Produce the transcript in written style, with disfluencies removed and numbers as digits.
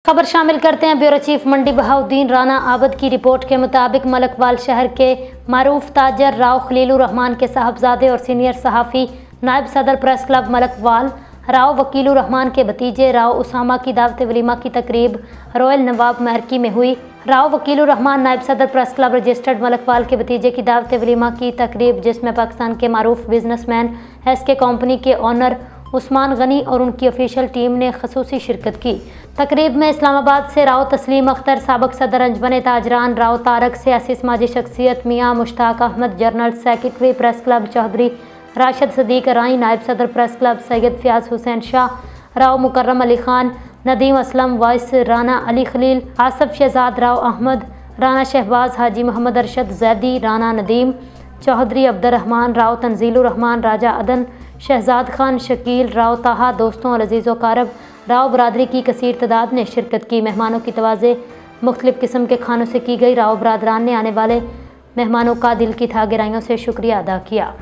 खबर शामिल करते हैं। ब्यूरो चीफ मंडी बहाउद्दीन राना आबद की रिपोर्ट के मुताबिक मलकवाल शहर के मारूफ ताजर राव खलीलुर रहमान के साहबजादे और सीनियर सहाफ़ी नायब सदर प्रेस क्लब मलकवाल राव वकीलुर रहमान के भतीजे राव उसामा की दावत वलीमा की तकरीब रॉयल नवाब महरकी में हुई। राव वकीलुर रहमान नायब सदर प्रेस क्लब रजिस्टर्ड मलकवाल के भतीजे की दावत वलीमा की तकरीब, जिसमें पाकिस्तान के मारूफ बिजनेसमैन SK कंपनी के ऑनर उस्मान गनी और उनकी ऑफिशियल टीम ने खसूसी शिरकत की। तकरीब में इस्लामाबाद से राव तस्लीम अख्तर, साबिक सदर अंजमन ताजरान राव तारक, सियासी समाजी शख्सियत Mian Mushtaq Ahmad, general secretary press club Chaudhry Rashid Sadiq Rai, नायब सदर press club Syed Fayyaz Hussain Shah, Rao Mukarram Ali Khan, Nadeem Aslam, vice Rana Ali Khalil, Asif Shahzad, Rao Ahmad, Rana Shahbaz, Haji Mohammad Arshad Zaidi, Rana Nadeem Chaudhry, Abdurrahman, Rao Tanzeelur Rehman, Raja Adan, Shahzad Khan, Shakeel, Rao ताहा, दोस्तों और अजीज़ व कारब राव बरादरी की कसीर तादाद ने शिरकत की। मेहमानों की तवाज़े मुख्तलिफ़ किस्म के खानों से की गई। राव बरादरान ने आने वाले मेहमानों का दिल की था गहराइयों से शुक्रिया अदा किया।